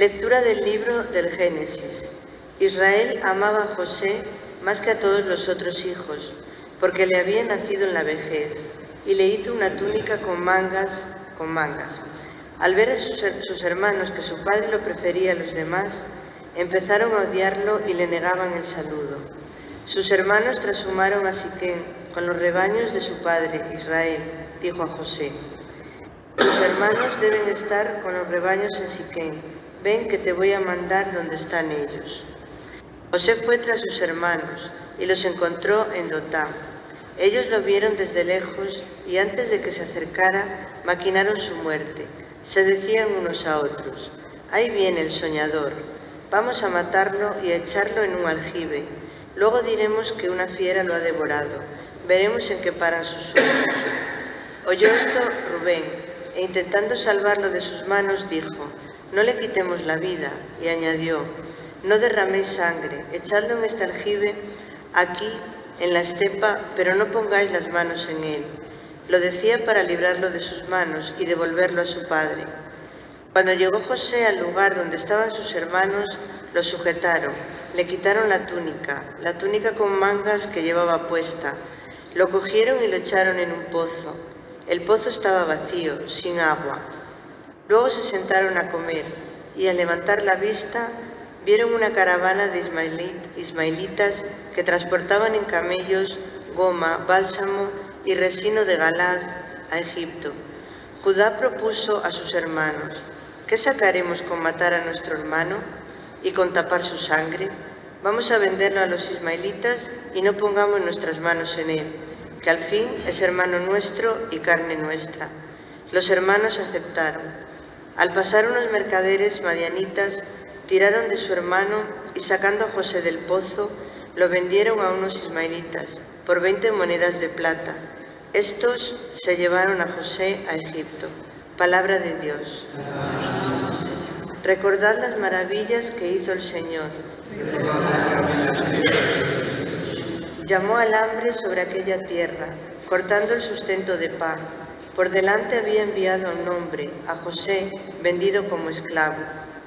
Lectura del libro del Génesis. Israel amaba a José más que a todos los otros hijos, porque le había nacido en la vejez, y le hizo una túnica con mangas. Al ver a sus hermanos que su padre lo prefería a los demás, empezaron a odiarlo y le negaban el saludo. Sus hermanos trashumaron a Siquén con los rebaños de su padre, Israel, dijo a José: tus hermanos deben estar con los rebaños en Siquén. Ven que te voy a mandar donde están ellos. José fue tras sus hermanos y los encontró en Dotán. Ellos lo vieron desde lejos y antes de que se acercara, maquinaron su muerte. Se decían unos a otros: ahí viene el soñador. Vamos a matarlo y a echarlo en un aljibe. Luego diremos que una fiera lo ha devorado. Veremos en qué paran sus sueños. Oyó esto Rubén, e intentando salvarlo de sus manos, dijo: no le quitemos la vida. Y añadió: no derraméis sangre, echadlo en este aljibe aquí en la estepa, pero no pongáis las manos en él. Lo decía para librarlo de sus manos y devolverlo a su padre. Cuando llegó José al lugar donde estaban sus hermanos, lo sujetaron, le quitaron la túnica con mangas que llevaba puesta. Lo cogieron y lo echaron en un pozo. El pozo estaba vacío, sin agua. Luego se sentaron a comer, y al levantar la vista, vieron una caravana de ismaelitas que transportaban en camellos goma, bálsamo y resino de Galaad a Egipto. Judá propuso a sus hermanos: ¿qué sacaremos con matar a nuestro hermano y con tapar su sangre? Vamos a venderlo a los ismaelitas y no pongamos nuestras manos en él, que al fin es hermano nuestro y carne nuestra. Los hermanos aceptaron. Al pasar unos mercaderes madianitas, tiraron de su hermano y sacando a José del pozo, lo vendieron a unos ismaelitas por 20 monedas de plata. Estos se llevaron a José a Egipto. Palabra de Dios. Recordad las maravillas que hizo el Señor. Llamó al hambre sobre aquella tierra, cortando el sustento de pan. Por delante había enviado a un hombre, a José, vendido como esclavo.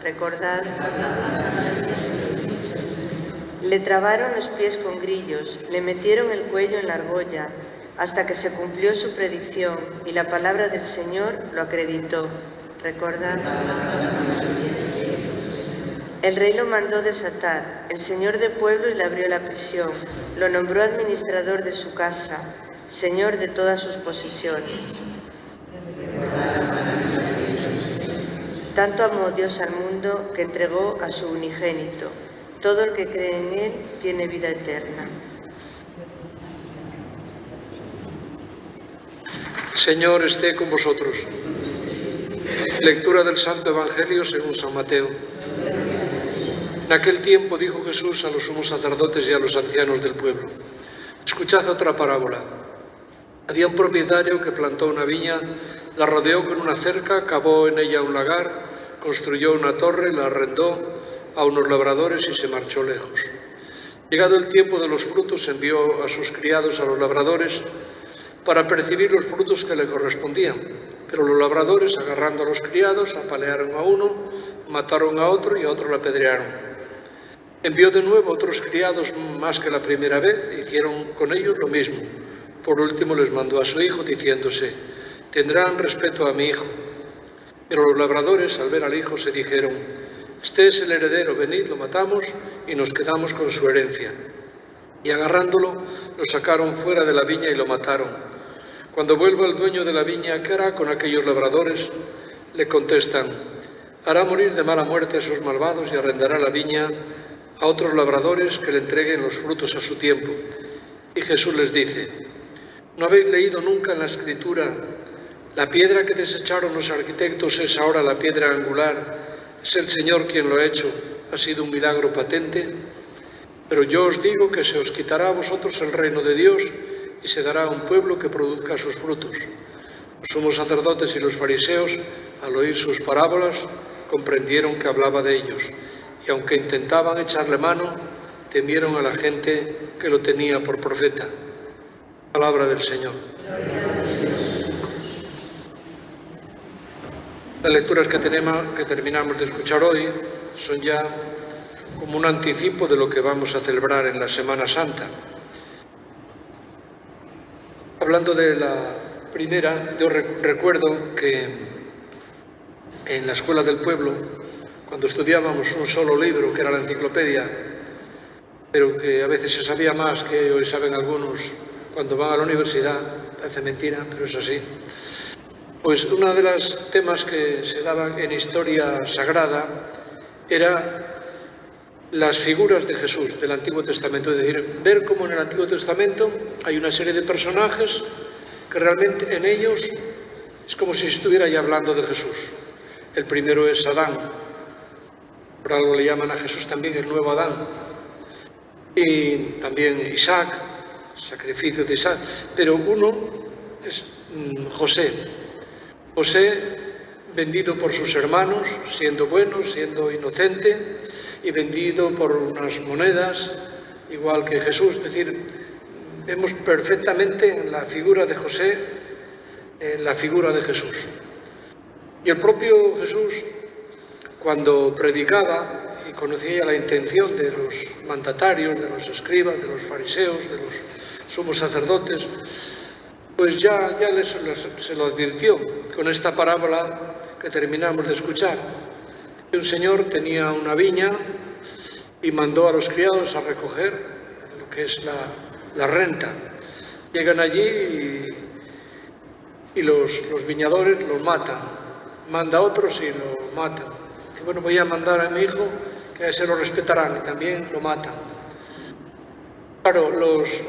Recordad. Le trabaron los pies con grillos, le metieron el cuello en la argolla, hasta que se cumplió su predicción y la palabra del Señor lo acreditó. Recordad. El rey lo mandó desatar, el señor de pueblos le abrió la prisión, lo nombró administrador de su casa, señor de todas sus posesiones. Tanto amó Dios al mundo que entregó a su unigénito. Todo el que cree en él tiene vida eterna. Señor esté con vosotros. Lectura del Santo Evangelio según San Mateo. En aquel tiempo dijo Jesús a los sumos sacerdotes y a los ancianos del pueblo: escuchad otra parábola. Había un propietario que plantó una viña, la rodeó con una cerca, cavó en ella un lagar, construyó una torre, la arrendó a unos labradores y se marchó lejos. Llegado el tiempo de los frutos, envió a sus criados a los labradores para percibir los frutos que le correspondían. Pero los labradores, agarrando a los criados, apalearon a uno, mataron a otro y a otro le apedrearon. Envió de nuevo otros criados más que la primera vez, e hicieron con ellos lo mismo. Por último les mandó a su hijo, diciéndose: tendrán respeto a mi hijo. Pero los labradores, al ver al hijo, se dijeron: este es el heredero, venid, lo matamos y nos quedamos con su herencia. Y agarrándolo, lo sacaron fuera de la viña y lo mataron. Cuando vuelva el dueño de la viña, ¿qué hará con aquellos labradores? Le contestan: hará morir de mala muerte a esos malvados y arrendará la viña a otros labradores que le entreguen los frutos a su tiempo. Y Jesús les dice: ¿no habéis leído nunca en la Escritura: la piedra que desecharon los arquitectos es ahora la piedra angular? Es el Señor quien lo ha hecho. Ha sido un milagro patente. Pero yo os digo que se os quitará a vosotros el reino de Dios y se dará a un pueblo que produzca sus frutos. Los sumos sacerdotes y los fariseos, al oír sus parábolas, comprendieron que hablaba de ellos, y aunque intentaban echarle mano, temieron a la gente que lo tenía por profeta. Palabra del Señor. Las lecturas que terminamos de escuchar hoy son ya como un anticipo de lo que vamos a celebrar en la Semana Santa. Hablando de la primera, yo recuerdo que en la escuela del pueblo, cuando estudiábamos un solo libro, que era la enciclopedia, pero que a veces se sabía más que hoy saben algunos cuando van a la universidad, parece mentira, pero es así. Pues uno de los temas que se daban en historia sagrada era las figuras de Jesús del Antiguo Testamento, es decir, ver cómo en el Antiguo Testamento hay una serie de personajes que realmente en ellos es como si estuviera ya hablando de Jesús. El primero es Adán, por algo le llaman a Jesús también el nuevo Adán, y también Isaac, sacrificio de Isaac, pero uno es José. José, vendido por sus hermanos, siendo bueno, siendo inocente, y vendido por unas monedas, igual que Jesús. Es decir, vemos perfectamente en la figura de José la figura de Jesús. Y el propio Jesús, cuando predicaba y conocía la intención de los mandatarios, de los escribas, de los fariseos, de los sumos sacerdotes, pues ya se lo advirtió con esta parábola que terminamos de escuchar. Un señor tenía una viña y mandó a los criados a recoger lo que es la renta. Llegan allí y los viñadores los matan. Manda a otros y lo matan. Dice, bueno, voy a mandar a mi hijo que se lo respetarán, y también lo matan. Claro, los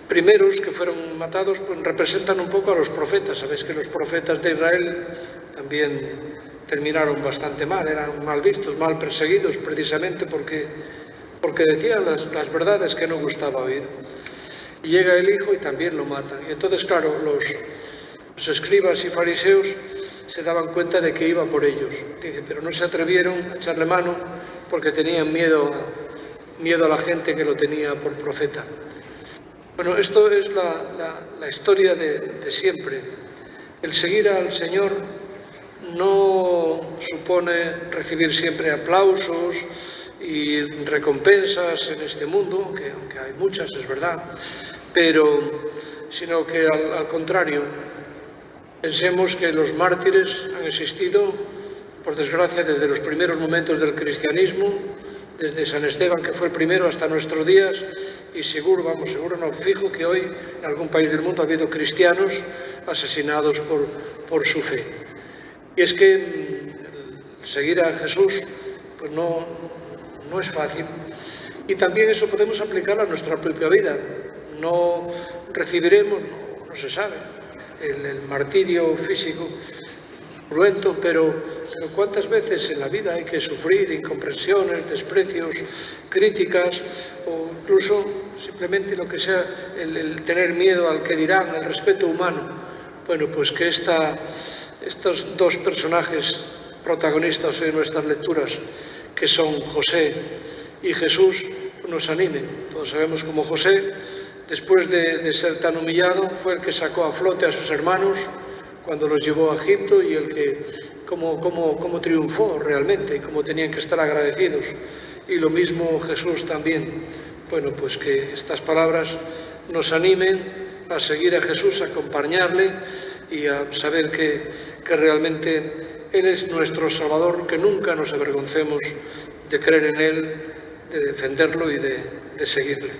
primeros que fueron matados pues representan un poco a los profetas. Sabéis que los profetas de Israel también terminaron bastante mal, eran mal vistos, mal perseguidos, precisamente porque decían las verdades que no gustaba oír. Y llega el hijo y también lo matan. Y entonces, claro, los escribas y fariseos se daban cuenta de que iba por ellos. Dice, pero no se atrevieron a echarle mano porque tenían miedo a la gente que lo tenía por profeta. Bueno, esto es la historia de siempre. El seguir al Señor no supone recibir siempre aplausos y recompensas en este mundo, aunque hay muchas, es verdad, sino que al contrario, pensemos que los mártires han existido, por desgracia, desde los primeros momentos del cristianismo, desde San Esteban, que fue el primero, hasta nuestros días, y seguro no, fijo que hoy en algún país del mundo ha habido cristianos asesinados por su fe. Y es que seguir a Jesús pues no es fácil. Y también eso podemos aplicar a nuestra propia vida. No recibiremos, no se sabe, el martirio físico cruento, pero ¿cuántas veces en la vida hay que sufrir incomprensiones, desprecios, críticas o incluso simplemente lo que sea el tener miedo al que dirán, el respeto humano? Bueno, pues que estos dos personajes protagonistas en nuestras lecturas, que son José y Jesús, nos animen. Todos sabemos cómo José, después de ser tan humillado, fue el que sacó a flote a sus hermanos cuando los llevó a Egipto, y el que cómo triunfó realmente y cómo tenían que estar agradecidos. Y lo mismo Jesús también. Bueno, pues que estas palabras nos animen a seguir a Jesús, a acompañarle y a saber que realmente Él es nuestro Salvador, que nunca nos avergoncemos de creer en Él, de defenderlo y de seguirle.